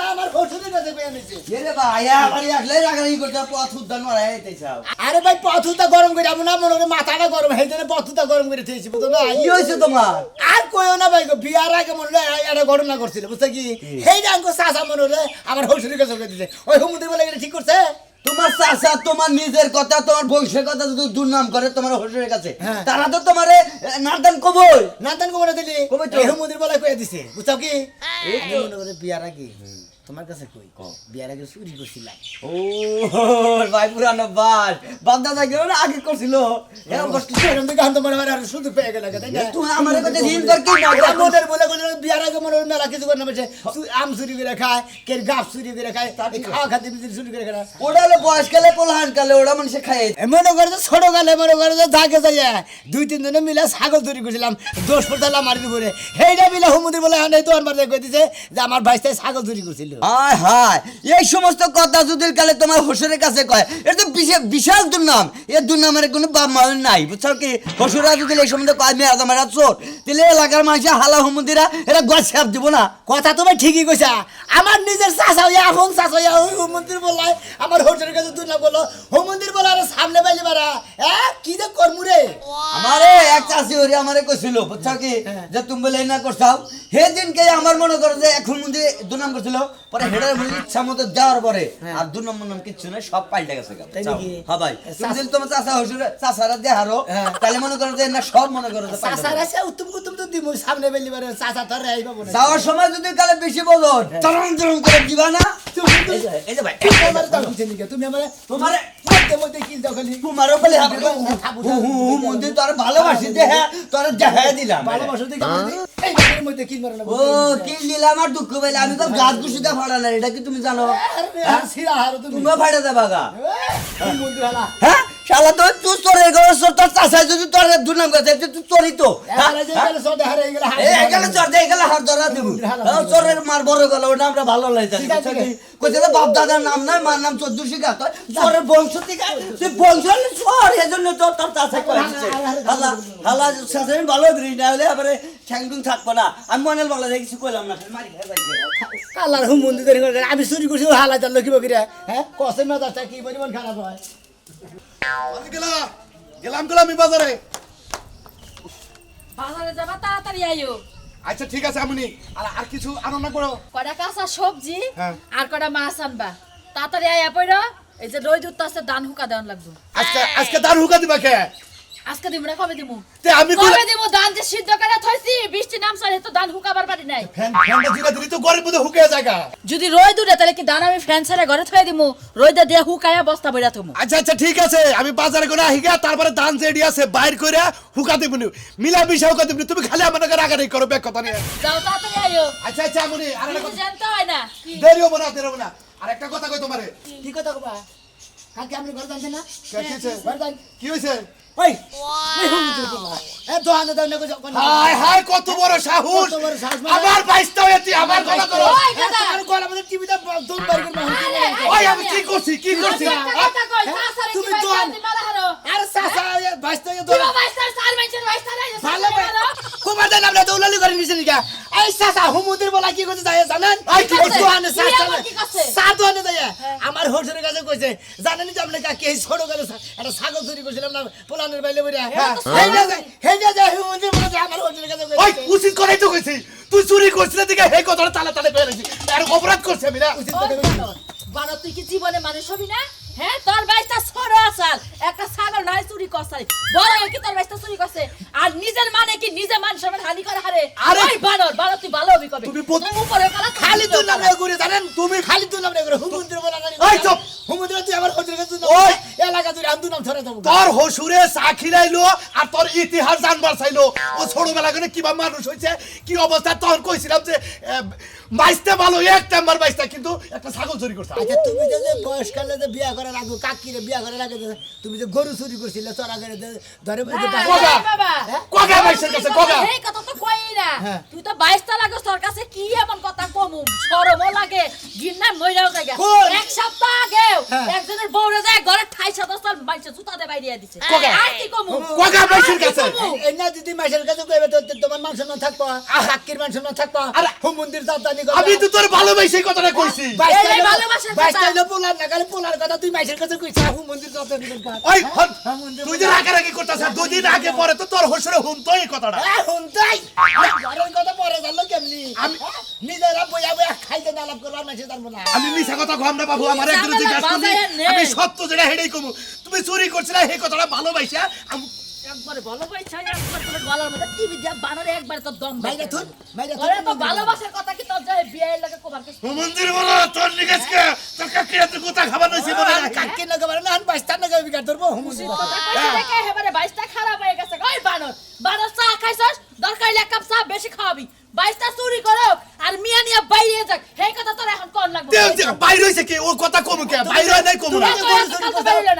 বলা আমার শ্বশুরের কাছে পেয়ে নিছে রে ভাই আবার একলাই রাগারাগি করতে পথ উদ্ধার মারা যাইতে চাও। আরে ভাই পথুটা গরম করে আমু না মনে করে মাথাটা গরম হয়ে যায় পথুটা গরম করে থেয়েছি বুঝো না কি হয়েছে তোমার? আর কইও না ভাই গো বিয়ার আগে মনে হয় একটা ঘটনা করছিল বুঝছো কি সেই ডাঙ্গো চাচা মনে হলে আমার শ্বশুরের কাছে পেয়ে দিছে ওই হুমুদি বলে গেলে ঠিক করছে তোমার চাচা তোমার নিজের কথা তোমার বংশের কথা যদি দুর্নাম করে তোমার শ্বশুরের কাছে হ্যাঁ। তারা তো তোমারে নাদান কবই নাতান কোমরে দিলি কবে তো? এই হুমুদির বলে কয়ে দিছে বুঝছো কি আমি মনে করে বিয়ার আগে তোমার কাছে কই বিয়ার আগে চুরি করছিলাম ও ভাই পুরানো বাস বান্দা থাকলে আগে করছিল এরকম কষ্ট এরকম তো গান তোমার আর শুধু পেয়ে গেল তাই না তুমি আমার কাছে ঋণ কর কি ওরা মনের বলে বলে বিয়ার আগে মনে হয় মেলা কিছু করে না বলছে আম চুরি করে খায় কে গাছ চুরি করে খায় এই খাওয়া খাতে বিদিন চুরি করে খায় ওটা হলো বয়সকালে পোলাহান কালে ওরা মানুষে খায় মনে করে যে ছোট গালে মনে করে যে থাকে যাইয়া দুই তিন জনে মিলে ছাগল চুরি করছিলাম দোষ পড়তাম মারির উপরে সেইটা মিলে হুমুদি বলে এই তো আমার কই দিছে যে আমার ভাইস্তায় ছাগল চুরি করছিল হায় হায় এই সমস্ত কথা যদি কালে তোমার শ্বশুরের কাছে কয় এটা তো বিশাল দুর্নাম এই দুর্নামের কোনো বাপ মা নাই বুঝছো কি শ্বশুরা যদি এই সম্বন্ধে কয় মেয়ে তোমার চোর তাহলে এলাকার মানুষের হালা হুমুদিরা এরা গছ ছাপ দিব না কথা তুমি ঠিকই কইছা আমার নিজের চাচা হইয়া আপন চাচা হইয়া ওই হুমন্দির বললাই আমার হোটেলের কাছে তুই না বললো হুমন্দির বলা আর সামনে পাইলি বারা কি যে করমু রে আমারে এক চাষি হরি আমারে কইছিল বুঝছো কি যে তুমি বলে না করছাও সেদিনকে আমার মনে করো যে এখন মধ্যে দুর্নাম করছিল পরে হেডার মনে ইচ্ছা মতো যাওয়ার পরে আর দুই নম্বর নাম কিচ্ছু নাই সব পাল্টে গেছে তাই নাকি? হ্যাঁ ভাই তুমি যদি তোমার চাচা হসুর চাচারা দেহারো তাহলে মনে করো যে না সব মনে করো যে পাল্টে চাচার গেছে। আছে উত্তম কুতুম তো দিমু সামনে পাইলি বারা চাচা তোর আইব বলে যাওয়ার সময় যদি কালে বেশি বলো তরম তরম করে দিবা না এই যে ভাই তুমি আমার তোমারে মধ্যে মধ্যে কিল দাও খালি তোমারও বলে মন্দির তোর ভালোবাসি দেহা তোর দেখা দিলাম ভালোবাসো দেখি এই ঘরের মধ্যে কিল মারো না ও কি দিলাম আর দুঃখ পাইলে আমি তো গাছ গুছিতে ফাড়া না এটা কি তুমি জানো আরে সিরা হারো তুমি তুমিও ফাড়ে দেবা গা মন্দির হালা হ্যাঁ শালা তো তুই চোরের ঘরে চোর তোর চাষায় যদি তোর দুর্নাম করছে তুই চোরই তো এখানে যে গেলে সদে হারে গেলে এখানে চোর দিয়ে গেলে হাত ধরা দেব চোরের মার বড় গেল ওটা আমরা ভালো লাগে কইতে বাপ দাদার নাম নাই মার নাম চোদ্দ শিখা তো চোরের বংশ থেকে তুই বংশ চোর এজন্য তো তোর চাষায় করেছে হালা হালা চাষায় ভালো করি না হলে আবার ঠ্যাংটুং থাকবো না আমি মনে ভালো কিছু কইলাম না মারি খাই যাইছে কালার হুম মন্দির ধরে করে আমি চুরি করছি হালা চাল লক্ষ্মী বকিরা হ্যাঁ কসে না দাসটা কি পরিমাণ খারাপ হয় গেলাম আমি বাজারে। বাজারে যাবা তাড়াতাড়ি আইও আচ্ছা ঠিক আছে আমনি আর কিছু আনন্দ করো। কয়টা কাঁচা সবজি হ্যাঁ। আর কয়টা মাছ আনবা তাড়াতাড়ি আইয়া পড়ো এই যে রই দুধ আছে ধান হুকা দেওয়ান লাগবে আজকে দান হুকা দিবা কে? আজকে দিমু না কবে দিমু তে আমি কবে দিমু ধান যে সিদ্ধ করে থইছি বৃষ্টি নামছে তো ধান হুকাবার পারি নাই ফ্যানটা জিরা দিলি তো গরিব মধ্যে হুকে জায়গা। যদি রই দুধে তাহলে কি ধান আমি ফ্যান ছেড়ে ঘরে থই দিমু রইদা দিয়ে হুকায়া বস্তা বইরা থমু আচ্ছা ঠিক আছে আমি বাজারে করে আহিগা তারপরে দান যেডি আছে বাইর কইরা হুকা দিবনি মিলা মিশা হুকা দিবনি তুমি খালি আমার নাকি রাগারাগি করো বেক কথা নিয়ে। যাও তাড়াতাড়ি আইও আচ্ছা আমনি আর একটা কিছু কথা জানতে হয় না কি? দেরি হবো না আর একটা কথা কই তোমারে। কি কথা কবা কাকে আপনি ঘর জানছেন না কি হইছে? ঘর জান কি হইছে? ওই এই হুমুদির বলা এ তো আনে দাও না কই হায় কত বড় সাহস কত বড় সাহস মানে? আমার বাইস্তা হইতি আমার গলা ধরো। ওই দাদা আর গলা মধ্যে টিভিতে দুধ বাইর করে ওই আমি কি করছি একটা কথা কই চাচারে তুমি কি তো বাইস্তা মারা হারো আরে সাসা বাইস্তা কি বাইস্তা সাল মাইছেন বাইস্তা নাই ভালো কুমার দেন আপনি দৌলালি করে নিছেন কি এই সাসা হুমুদির বলা কি করতে যায় জানেন কি করছে? তো আনে কি এমন কি করছে? সাতো আনে যায় আমার হোসেনের কাছে কইছে জানেন যে আপনি কাকে এই ছোট গেলে একটা ছাগল চুরি করছিলাম না পোলানের বাইলে বইরা হেই না হুমুদির বলা আমার হোসেনের কাছে ওই কইছে উচিত করাই তো কইছি তুই চুরি করছিস দিকে হে কথাটা তালে তালে বেরেছি আর অপরাধ করছে আমি না। উচিত কথা কইছে বানো তুই কি জীবনে মানুষ হবি না হ্যাঁ তোর বাইস্তা ছোট আসাল একটা ছাগল নাই চুরি করছাই বড় কি তোর বাইস্তা চুরি করছে আর নিজের মানে কি নিজে মানুষের হানি করে হারে আরে! ওই বানর তুই ভালো হবি কবে তুমি প্রথম- উপরে কালা খালি তুই নাম রে করে জানেন তুমি খালি তুই নাম রে করে হুমুদির বলা জানি ওই চুপ! হুমুদির তুই আমার হোসেনের কাছে ওই! এলাকা তুই আন্দু নাম ধরে দেবো তোর হসুরে চা খিলাইলো আর তোর ইতিহাস জানবার চাইলো ও ছোটবেলা করে কিবা মানুষ হয়েছে কি অবস্থা তখন কইছিলাম যে বাইশটা ভালো এক নাম্বার বাইশটা কিন্তু একটা ছাগল চুরি করছে। আচ্ছা তুমি যে বয়সকালে যে বিয়া করার আগে কাকিরে বিয়া করার আগে তুমি যে গরু চুরি করছিলে চড়া করে ধরে কগা! বাবা কগা বাইশের কাছে কগা এই কথা তো কই কই না হ্যাঁ। তুই তো 22টা লাগস তোর কাছে কি এমন কথা কমু শরমও লাগে গিন্না মইরাও জায়গা কই? এক সপ্তাহ আগেও হ্যাঁ। একজনের বউরে যায় ঘরে ঠাই সাদস্তার বাইছে জুতা দে বাইরিয়া দিছে কোকা? আর কি কমু কোকা বাইছের কাছে? এই না যদি মাসের কাছে কইবে তো তোমার মান সম্মান থাকবো সাক্ষীর মান সম্মান থাকবো হুম মন্দির যাতানি আমি তো তোর ভালোবাসি কথাটা কইছি। এই ভালোবাসার কথা। 22টা পোলার না খালি পোলার কথা তুই মাসের কাছে কইছিস হুম মন্দির যাতানি করবা ওই হন, তুই যে রাগারাগি করতেছ, দুদিন আগে পরে তো তোর হোসরে হুমতো এই কথাটা। হুনতাই ঘরের কথা পরে জানলো কেমনি নিজেরা বইয়া বইয়া খাইতে না লাভ করবার মাসে জানবো না আমি মিছা কথা কম না বাবু, আমার একদিন জিজ্ঞাসা করলি, আমি সত্য যেটা হেডেই কমু। তুমি চুরি করছিলে এই কথাটা ভালোবাসা একবারে ভালোবাসা একবার তোর গলার মধ্যে কি বিদ্যা বানরে একবার তো দম মাইরা থুন মাইরা ওরে তো ভালোবাসার কথা কি তোর যায় বিয়ের লাগে কোবার কাছে মন্দির বলো তোর নিকেশকে তোর কাকে এত কথা খাবার নইছে বলে না। কাকি না গবার না 22টা না গবি কাট ধরবো হুম মন্দির কথা কইছে দেখে এবারে 22টা খারাপ হয়ে গেছে ওই বানর বানর চা খাইছস দরকার হলে এক কাপ চা বেশি খাওয়াবি 22টা চুরি করো আর মিয়া নিয়া বাইরে যাক এই কথা তোর এখন কোন লাগবে বাইরে হইছে কি ও কথা কমু কে বাইরে নাই কমু না।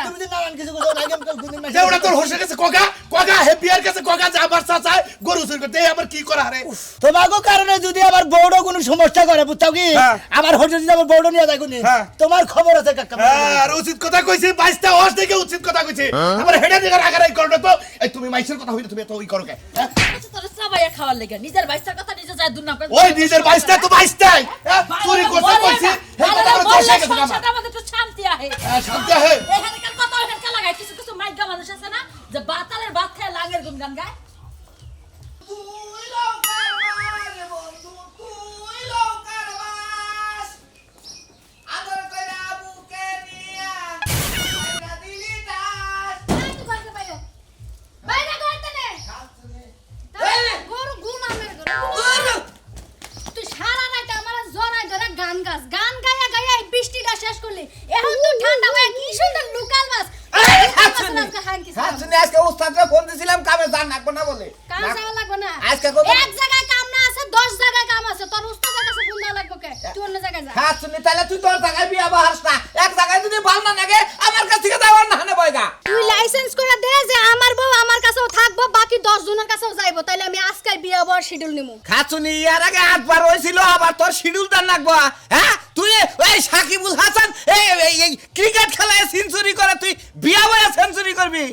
তুমি যে নারায়ণ কিছু কথা না গেম কাল গুদিন মাসে দেউড়া তোর হোসের কাছে কোকা কোকা হে বিয়ার কাছে কোকা যে আমার চাচা গরু চুরি করতে এই আবার কি করা রে। তোমাগো কারণে যদি আবার বউড়ো কোনো সমস্যা করে বুঝছাও কি হ্যাঁ। আবার হোটেল যদি আবার বউড়ো নিয়ে যায় কোনি হ্যাঁ। তোমার খবর আছে কাকা আর উচিত কথা কইছি 22টা হস থেকে উচিত কথা কইছি আমার হেডে দিকে রাগারাগি করো তো এই তুমি মাইসের কথা হইলে তুমি তো ওই করো কে তোর চাবাইয়া খাওয়ার লাগে নিজের 22টার কথা নিজে যায় দুর্নাম করে ওই নিজের 22টা তো 22টাই চুরি করতে কইছি এই কথা তো দশ টাকা দাম সংসারটা আমাদের একটু শান্তি আহে শান্তি হে এখানে কাল কথা এখানে লাগায় কিছু কিছু মাইগা মানুষ আছে না যে বাতালের ভাত খায় লাগের গুনগান গায় তুই লৌকার বাস বন্ধু তুই লৌকার বাস আদর কইরা বুকে নিয়া কইরা দিলি দাস তুই বাইরে বাইরে বাইরে করতে নে গরু গুণ আমের গরু তুই সারা রাত আমার জরাই ধরে গান গাস গান গায়া গায়া এই বৃষ্টিটা শেষ করলি এখন তো ঠান্ডা হয়ে কি সুন্দর লোকাল মাছ শুনে আজকে উস্তাদকে ফোন দিছিলাম কামে যান নাকবো না বলে কাম যাওয়া লাগবে না আজকে কবে? এক জায়গায় কাম না আছে 10 জায়গায় কাম আছে তোর উস্তাদের কাছে ফোন দেওয়া লাগবে কে তুই অন্য জায়গায় যা হ্যাঁ শুনি তাহলে তুই তোর জায়গায় বিয়া বাহাস না এক জায়গায় যদি ভাল না লাগে আমার কাছ থেকে যাওয়ার না হানে বয়গা তুই লাইসেন্স করে দে যে আমার বউ আমার কাছেও থাকবো বাকি 10 জনের কাছেও যাইবো তাহলে আমি আজকে বিয়ে বর শিডিউল নিমু খাচুনি ইয়ার আগে 8 বার হইছিল আবার তোর শিডিউল দান লাগবো হ্যাঁ তুই ওই সাকিবুল হাসান এই ক্রিকেট খেলায় সেঞ্চুরি করে তুই বিয়া বয়া সেঞ্চুরি করবি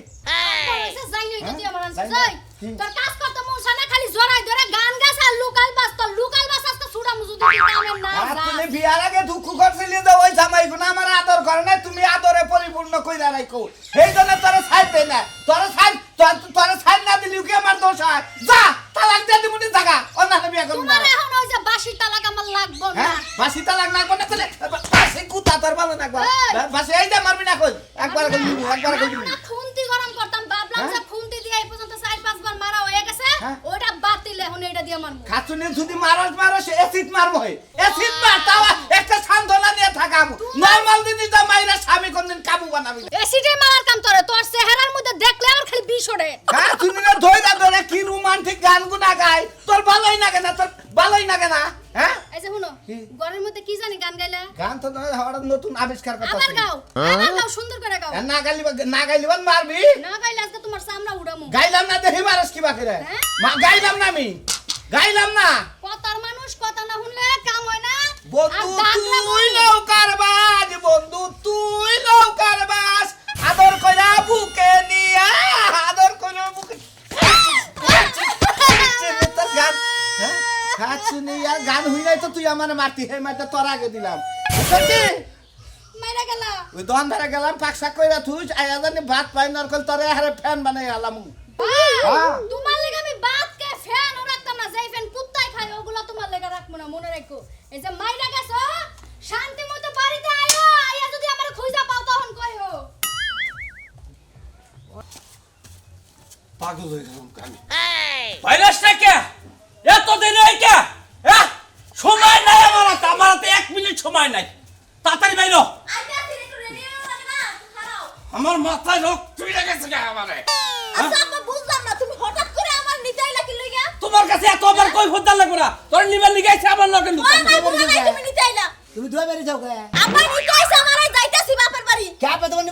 যাই নই তুই আমার আনছিস যাই তোর কাজ করতে মন না খালি জড়াই ধরে গান গাছ আর লোকাল বাস তোর লোকাল বাস আজকে ছুড়া মুজু দিতে কামের না আর যা তুমি বিয়ার আগে দুঃখ করছিলি যে ওই জামাইগুলো আমার আদর করে না তুমি আদরে পরিপূর্ণ কইরা রাখো সেই জন্য তোরা ছাড় দেয় না তোরা ছাড় না দিলি কি আমার দোষ হয় যা তালাক দিয়ে দিবি জায়গা অন্য বিয়া করব না তোমার এখন ওই যে বাসি তালাক আমার লাগবো না হ্যাঁ বাসি তালাক না কোন তাহলে বাসি কুতা তোর ভালো না বাসি এই দে মারবি না কই একবার কই আমরা খুন্তি গরম করতাম ভাবলাম যে খুন্তি দিয়ে এই পর্যন্ত 4-5 বার মারা হয়ে গেছে হ্যাঁ। ওটা বাতিল এখন এটা দিয়ে মারবো খাচুনি যদি মারস এসিড মারবো এসিড মার তাও একটা সান্ত্বনা নিয়ে থাকাম নরমাল দিন তো মাইরা স্বামী কোনদিন কাবু বানাবি এসিডে মারার কাম তোরে তোর চেহারার মধ্যে দেখলে আমার খালি বিষ ওঠে হ্যাঁ তুমি না ধইরা ধরে কি রোমান্টিক গান গুনা গায় তোর ভালোই লাগে না তোর ভালোই লাগে না হ্যাঁ এই যে শুনো ঘরের মধ্যে কি জানি গান গাইলা গান তো হঠাৎ নতুন আবিষ্কার আবার করতেছি গাও আবার গাও সুন্দর করে গাও না গাইলিবান মারবি না গাইলে আজকে তোমার চামড়া উড়ামু গাইলাম না দেখি মারস কি বাকি রে হ্যাঁ? মা গাইলাম না আমি গাইলাম না কথার মানুষ কথা না শুনলে কাম হয় না বন্ধু আর ডাক না তুই বন্ধু। নৌকার বাজ বন্ধু তুই নৌকার বাজ আদর কইরা বুকে নিয়া আদর কইরা বুকে তোর গান হ্যাঁ খাচ্ছি আর গান হই নাই তো তুই আমার মারতি হে মারতে তোর আগে দিলাম বুঝলি মাইরা গেলা ওই দোকান ধরে গেলাম পাকশাক কইরা তুই আয়া জানি ভাত পাই নরকল তোরে হারে ফ্যান বানাই আলাম হ্যাঁ। তোমার লাগি আমি বাত কে ফ্যান ও রাখতাম না যেই ফ্যান কুত্তায় খায় ওগুলা তোমার লাগি রাখবো না মনে রাখো এই যে মাইরা গেছো শান্তি মতো বাড়িতে আইও আইয়া যদি আমার খুঁজা পাও তখন কইও পাগল হয়ে গেলাম আমি ভাইরাসটা কে এত দিন এই কে সময় নাই আমার হাতে 1 মিনিট সময় নাই তাড়াতাড়ি বাইরো আইয়া ফিরে একটু রেডি হয়ে লাগে না খারাও আমার মাথায় রক্ত উঠে গেছে কে আমারে আচ্ছা আমি বুঝলাম না তুমি হঠাৎ করে আমার নিতাই লাগি লইয়া তোমার কাছে এতবার কই ফোন লাগবে না তোর নিবেন লিগাইছে আমার লগে ওই মাই বুঝা নাই তুমি নিতাইলা তুমি দুয়া বেরি যাও কে আব্বা নিতাইছে আমারে যাইতাছি বাপের বাড়ি কে আপে তোমার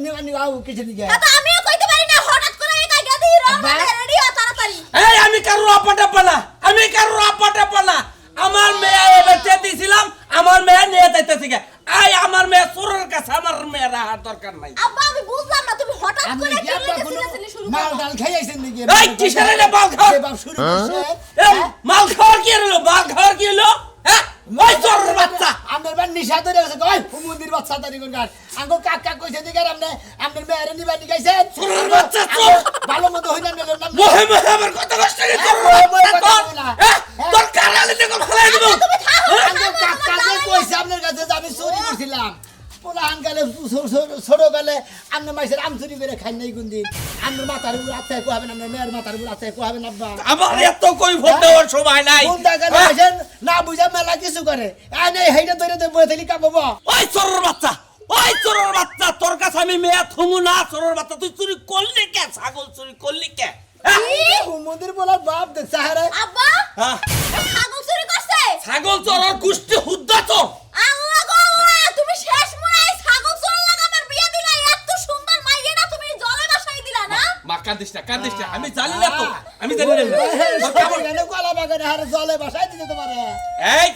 নিবানি আও কিছু দিকে তা তো আমিও কইতে পারি না হঠাৎ করে এই কাইগা দি রং রেডি হ তাড়াতাড়ি এই আমি কারো আপাটা পালা দরকার নাই। আব্বা আমি বুঝলাম না তুমি হঠাৎ আপনি করে কি কি আপনার কোনো চিল্লাচিল্লি শুরু মাল করলে? ডাল খাইয়েছেন নাকি এই, কিসের এটা মাল খাওয়া? যে বাপ শুরু করছে এ, মাল খাওয়ার কি হলো? মাল খাওয়ার কি হলো? হ্যাঁ? ওই চোরের বাচ্চা। আমার বান নিশা ধরে গেছে কই হুমুন্দির বাচ্চা তারি কোন গান আঙ্গো কাকা কইছে দিকে আপনি আপনার মেয়ের নিবানি গাইছেন চোরের বাচ্চা, চোর। ভালো মতো হইনা নিল নাম মোহে মোহে আমার কথা কষ্ট করে চোরের মোহে মোহে বাচ্চা, কথা তোর। বলো না। হ্যাঁ? তোর কারালে দেখো ফেলাই দেবো। আঙ্গো কাকা যে কইছে আপনার কাছে যে আমি চুরি করছিলাম পোলাহান গালে ছোট গালে আপনি মাইসের আম চুরি করে খাই নাই কোন দিন আপনার মাথার উপর আত্মায় কোহাবেন আপনার মেয়ের মাথার উপর আত্মায় কোহাবেন আব্বা আমার এত কই ভোট দেওয়ার সময় নাই। কোনটা গেলে মাইসের না বুঝা মেলা কিছু করে এনে হেইটা ধরে তো বই থাকি কাঁপাবো ওই চোরের বাচ্চা, ওই চোরের বাচ্চা, তোর কাছে আমি মেয়া থমু না। চোরের বাচ্চা, তুই চুরি করলি কে? ছাগল চুরি করলি কে? হ্যাঁ? হুমুন্দির বলার বাপ দেখছে হারে আব্বা হ্যাঁ? ছাগল চুরি করছে ছাগল চোর আর কুষ্টি হুদ্দা চোর। আল্লাহ গো আল্লাহ তুমি শেষ মুরাই ছাগল চোর লাগামের বিয়ে দিলা এত সুন্দর মাইয়েরা তুমি জলে বাসাই দিলা না মা কান্দিস না, কান্দিস না। আমি জানি না তো, আমি জানি না। তোর কেমন- কেন কলা বাগানে হারে জলে বাসায় দিতে তোমারে এই,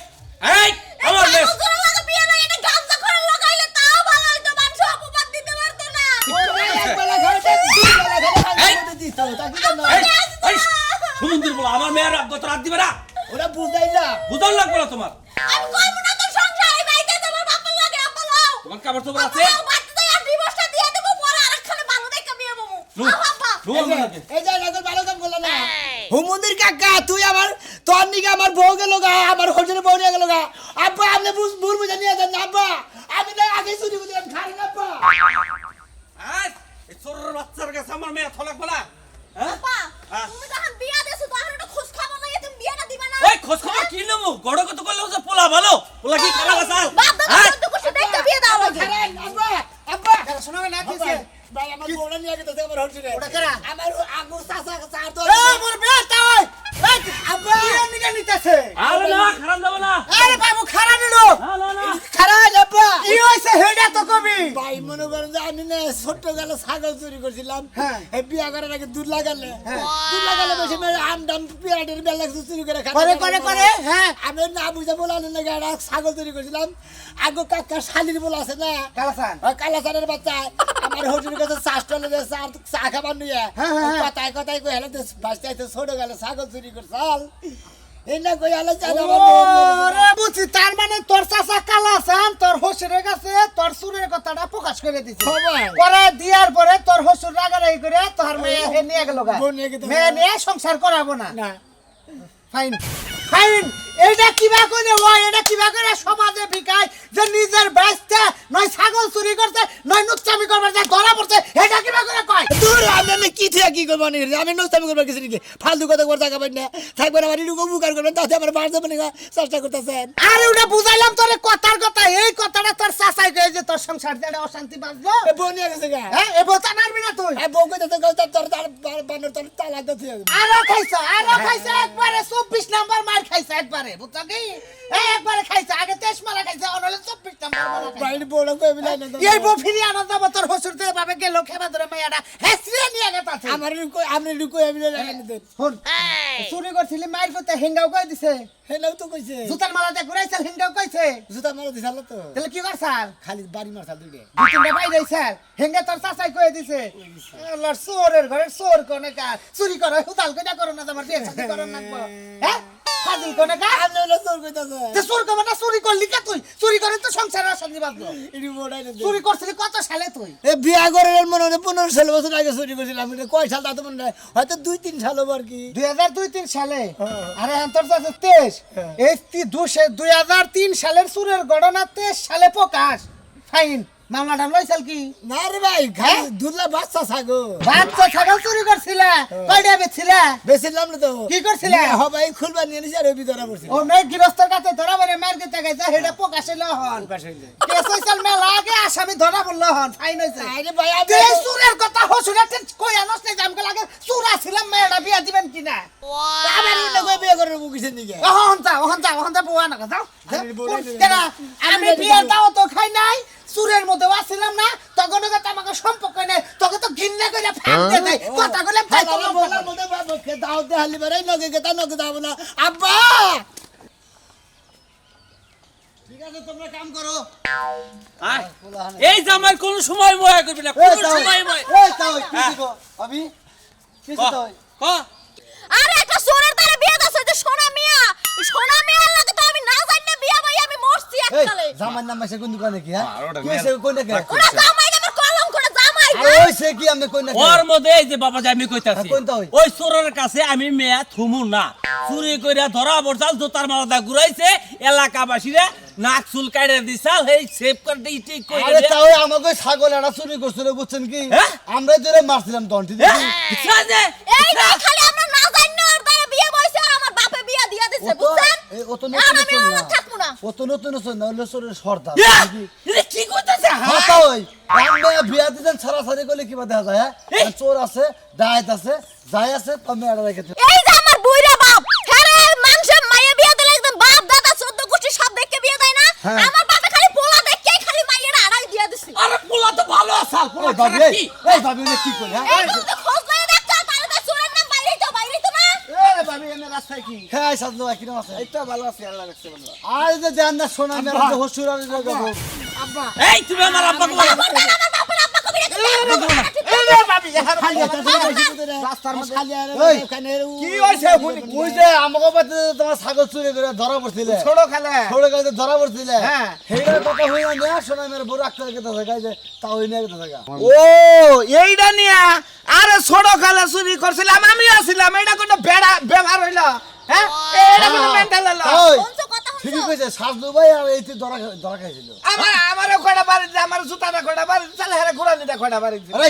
এই, আমার মেয়ে। ছাগল চোর লাগা বিয়ে না এটা গাঁজা করে লাগাইলে তাও ভালো হইতো মানুষ অপবাদ দিতে পারতো না একবেলা খাইছে দুই বেলা খাইছে খাইতে দিত তা কি জানো এই, এই, সুমন্দির বলো, আমার মেয়ের গত রাত দিবে না। ওরা বুঝাই না বুঝান লাগবে না তোমার। আমি করব না তোর সংসার এই বাইতে তোমার বাপের লাগে আব্বা লাও তোমার কাপড় চোপড় আছে? বাচ্চা দেয়া ডিভোর্সটা দিয়ে দেব পরে আরেকখানে ভালো দেখে বিয়ে বমু লু, আব্বা লু আমার লাগে। এই যে লাগল ভালো কাম করলা না হুমুন্দির কাকা তুই আমার তোর নিকে আমার বউ গেল গা আমার হোটেলে বউ নিয়ে গেল গা আব্বা আপনি ভুল বুঝে নিয়ে যান না আব্বা আমি না আগে চুরি করছিলাম খালি না আব্বা আয়, এই চোরের বাচ্চার কাছে আমার মেয়ে থ লাগবে না। হ্যাঁ? আব্বা হ্যাঁ। তুমি যখন বিয়া দেছো তখন একটু খোঁজ খবর লাগে তুমি বিয়েটা দিবা না ওই খোঁজ খবর কি নেবো? গড় কত করলে যে পোলা ভালো, পোলা কি খারাপ আছে? বাপ দাদা হ্যাঁ? তো খুশি দেখতে বিয়ে দাও লাগে আব্বা আব্বা শোনাবে না কি আব্বা, ভাই আমার বউটা নিয়ে গেছে আমার হোটেলে ওটা কারা? আমার আগু চাচা চার তো মোর বেটা ওই আব্বা নিকে নিতেছে আরে না, খারাপ দেবো না। আরে বাবু খারাপ নিল না, না, না। খারাপ আব্বা কি হইছে হেডা তো কবি ভাই মনে করেন যে আমি না ছোট্ট গেলে ছাগল চুরি করছিলাম হ্যাঁ। এই বিয়া করার আগে দুধ লাগালে বেশি মেরে আম ডাম পেয়ারের বেলা চুরি করে খাতে করে, পারে। করে, হ্যাঁ। আমি না বুঝে বলানো না একটা ছাগল চুরি করছিলাম আগে কাকা শালির বলা আছে না কালাসান ওই কালাচারের বাচ্চা আমার হোটেলের কাছে চাষ টলে চা খাবার নিয়ে হ্যাঁ, হ্যাঁ, হ্যাঁ। কথায় কথায় কই হেলে বাচ্চাইতে ছোট গেলে ছাগল চুরি করছাল এই না কই হেলে চাল ওরে বুঝি তার মানে তোর চাচা কালাসান তোর হসুরের কাছে তোর সুরের কথাটা প্রকাশ করে দিছে সবাই। করে দিয়ার পরে তোর হসুর রাগারাগি করে তোর মেয়ে হে নিয়ে গেল গা বউ নিয়ে গেছে। মেয়ে নিয়ে সংসার করাবো না না ফাইন ফাইন এইটা কিবা করে ও এটা কিবা করে সমাজে বিকায় যে নিজের ব্যস্তে নয় ছাগল চুরি করতে নয় নুচ্চামি করবার যে ধরা পড়ছে এটা কিবা করে কয় দূর আমি কি থেকে কি করবো নি আমি নষ্টামি করবো কিছু নাকি ফালতু কথা করে থাকা পাই না থাকবেন আমার একটু উপকার করবেন তাতে আমার বার যাবেন চেষ্টা করতেছেন আরে ওটা বুঝাইলাম তোরে কথার কথা এই কথাটা তোর চাচাই কয়ে যে তোর সংসার দিয়ে একটা অশান্তি বাঁচলো বউ নিয়ে গেছে গা হ্যাঁ এ বলতে নারবি না তুই বউ কইতেছে তোর বানর তোর তালাক দিতে হবে আরো খাইছে একবারে 24 নাম্বার মার খাইছে একবারে বুঝছো কি একবারে খাইছে আগে 23 মারা খাইছে অনলে 24 নাম্বার মারা খাইছে বাইরে বউরা কই বিলাই না এই বউ ফিরি আনন্দ তোর হসুর দিয়ে ভাবে গেল খেবা ধরে মেয়াটা হেসরে নিয়ে গেছে আমার কই আপনি কই বিলাই লাগানি দেন শুন চুরি করছিলি মায়ের করতে হেঙ্গাও কই দিছে হেলাও তো কইছে জুতার মালাতে ঘুরাইছিল হেঙ্গাও কইছে জুতা মারা দিছাল তো তাহলে কি করছাল খালি বাড়ি মারছাল দুইটা দুই তিনটা পাই যাইছাল হেঙ্গা তোর চাচাই কই দিছে আল্লাহর চোরের ঘরে চোর কোনে কা চুরি করে হুতাল কইটা করো না তোমার বিয়ে শাদী করো না হ্যাঁ ফাজিল কোনে কা আপনি হলো চোর কইতাছে তে চোর কবে না চুরি করলি কা তুই চুরি করে তো সংসারে অশান্তি বাঁধলো ইডি বড়াই না চুরি করছিলি কত সালে তুই এ বিয়া করে মনে হয় 15-16 বছর আগে চুরি করছিলাম এটা কয় সাল তা তো মনে হয় হয়তো 2-3 সাল হবে আর কি 2002-3 সালে আরে তোর চাচা 23 এই 2003 সালের চুরের ঘটনা 23 সালে প্রকাশ ফাইন মামলাটা লইছাল কি না রে ভাই খালি দুধলা বাচ্চা ছাগো বাচ্চা ছাগল চুরি করছিলা কয়টা বেছিলা বেশিলাম না তো কি করছিলে? হবাই খুলবা নিয়ে নিছে আর ওই ভিতরে পড়ছিল ও নয় গৃহস্থের কাছে ধরা পড়ে মার গেতে গেছে হেডা প্রকাশে লহন কেস হইছাল মেলা আগে আসামি ধরা পড়ল হন ফাইন হইছে আরে ভাই আমি এই চুরের কথা হসুরাতে কই আনস নাই জামকে লাগে চুরা ছিলাম মেয়েটা বিয়া দিবেন কিনা আমার ইন্না কই বিয়া করে বুকিছেন দিকে ওহন যা বুয়া না যাও আমি বলে দিলাম। কেনা আমি আমি বিয়া বলে দাও তো খাই নাই চুরের মধ্যে আসছিলাম না তখন তো আমাকে সম্পর্ক নাই তোকে তো ঘিন্না করে ফাঁকতে দেয় কথা বলে বলার মধ্যে বাবা দাও দে হালি বারে নগে গেতা নগে দাও না আব্বা ঠিক আছে তোমরা কাম করো আয়। এই জামাই কোন সময় ময়া করবি না কোন সময় ময় এই তাও কি দিবো আমি কি দিবো ক আরে একটা সোনার তারে বিয়ে দাও যে সোনা মিয়া এই সোনা মিয়া লাগে তো আমি না জানি বিয়া ভাই আমি মরছি এই এককালে জামার নাম মাসে কোন দোকানে কি হ্যাঁ আর ওটা কি সে কোন না ওরা জামাই আমার কলম করে জামাই আরে ওই সে কি আমি কোন না ওর মধ্যে এই যে বাবা যে আমি কইতাছি হ্যাঁ, কোনটা ওই? ওই চোরের কাছে আমি মেয়া থুমু না চুরি কইরা ধরা পড়ছাল জোতার মালাটা ঘুরাইছে এলাকাবাসীরা নাক চুল কাইড়া দিছাল এই সেভ করতে ঠিক কইরা আরে তাও আমাকে ছাগল এড়া চুরি করছিল বুঝছেন কি হ্যাঁ? আমরা জোরে মারছিলাম তখন ঠিক আছে এই না খালি আমরা না জানি আর তারে বিয়ে বইছে আর আমার বাপে বিয়ে দিয়া দিছে বুঝছেন ও তো আর নতুন আমি নতুন আর থাকবো না ও তো নতুন নতুন না হলো সরের সর্দার এটা কি কইতাছে হাতা ওই আমরা বিয়া দিতেন ছাড়াছাড়ি করলে কি দেখা যায় হ্যাঁ চোর আছে ডায়েত আছে যাই আছে তুমি এড়া রেখেছো এই যে আমার বুইরা বাপ হ্যারে মানুষের মাইয়া বিয়ে দিলে একদম বাপ দাদা 14 গোষ্ঠী সব দেখে বিয়ে দেয় না হ্যাঁ। আমার বাপে খালি পোলা দেখে খালি মাইয়ের আড়াই দিয়া দিছে আরে পোলা তো ভালো আসাল পোলা এই ভাবি খারাপ কি এই ভাবি উনি কি করে হ্যাঁ এই বলতে খোঁজ লয়ে দেখতা তাহলে তো চোরের নাম বাইরেই তো না এ ভাবি এনে রাস্তায় কি হ্যাঁ সাজলো কি নাম আছে এইটা ভালো আছে আল্লাহ রাখছে বন্ধু আর যে জান না সোনা মেরা যে হসুর আর যাবো আব্বা এই তুমি আমার আব্বাকে বলো আমার বাপের আব্বা কবি রে এই রে ভাবি এখন খালি এটা তো রাস্তার মধ্যে খালি আর ওই, ওখানে কি হইছে ওই যে আমাকে বাতে তোমার ছাগল চুরি করে ধরা পড়ছিলে ছোট খেলে ছোট গাছে ধরা পড়ছিলে হ্যাঁ। সেইটার কথা হই না সোনা মেরা বড় একটা রেখে থাকে যে তাও হই না রেখে থাকে ও এইটা নিয়া আরে ছোট খেলে চুরি করছিলাম আমি আসছিলাম এটা কোনো বেড়া ব্যবহার হইলো হ্যাঁ এটা কোনো মেন্টাল হলো ওই কোনছো কথা ঠিকই হইছো কইছে সাজলু ভাই আর এইতে ধরা ধরা খাইছিল আমারও কয়টা বাড়ি আমার জুতাটা কয়টা বাড়ি চালে হেরে ঘুরানিটা কয়টা বাড়ি আরে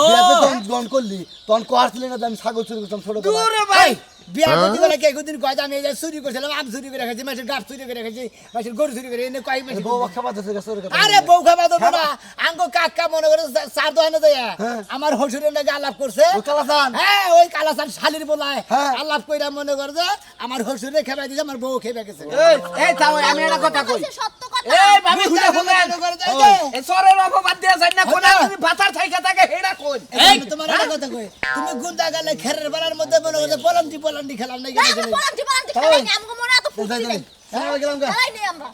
বিয়াতে তখন গন করলি তখন কোয়ারছিলি না যে আমি ছাগল চুরি করতাম ছোট দূরে ভাই বিয়া করতে গেলে কে কোনদিন কয় যে আমি এই যে চুরি করছিলাম আম চুরি করে খাইছি মাছের গাছ চুরি করে খাইছি মাছের গরু চুরি করে এনে কয়েক মাস বউ খাবার দিতে গেছে আরে বউ খাবা তো না আঙ্গো কাকা মনে করে চার দোকানে যায় হ্যাঁ। আমার হসুরের নাকি আলাপ করছে ও কালাসান হ্যাঁ ওই কালাসান শালির বলায় হ্যাঁ। আলাপ কইরা মনে করে যে আমার হসুরে খেবাই দিছে আমার বউ খেয়ে গেছে এই তাও আমি একটা কথা কই সত্য কথা এই ভাবি হুদা হুদা মনে করে যে, এই যে, এই সরের অপবাদ দিয়া যায় না কোনা তুমি ভাতার থাইকা থাকে হেডা কই এই তোমার একটা কথা কই তুমি গুন্দা গেলে খেরের বেলার মধ্যে মনে করে পলান্টি খেলাম নাকি এই পলান্তি খেলাই না আমগো মনে এত ফুর্তি নেই হ্যাঁ গেলাম গা খেলাই নেই আমরা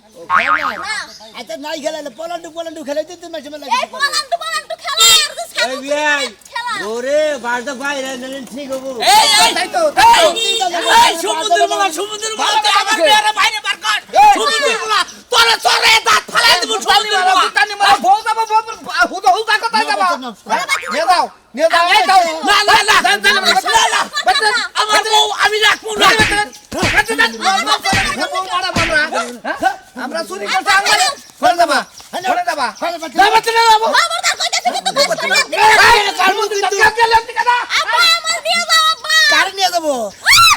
না আচ্ছা নাই খেলালে পলান্টু খেলাই দিতে মাঝে মাঝে এই পলান্টু খেলা আর দিস এই বিয়াই খেলা ওরে বাড়তে বাইরে নিলেন ঠিক হবো এই এই তাই তো এই সমুদ্রের মালা তুই আমার মেয়ের বাইরে বার কর সমুদ্রের মালা তোরে তোরে দাঁত ফালাই দিব সমুদ্রের মালা তানি মারা বউ যাবো হুদা হুদা কথা যাবা নিয়ে যাও এই দাও না না না না আমার বউ আমি রাখবো না আমরা চুরি করতে করে দেবা করে দেবা খবরদার কইতাছি কিন্তু কাজ করে আব্বা আমার বিয়ে দাও আব্বা কার নিয়ে যাবো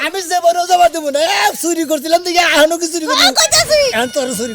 আমি যে বড় জমা দেবো না চুরি করছিলাম দেখে আহনো কি চুরি করবো কইতাছি এখন তোর চুরি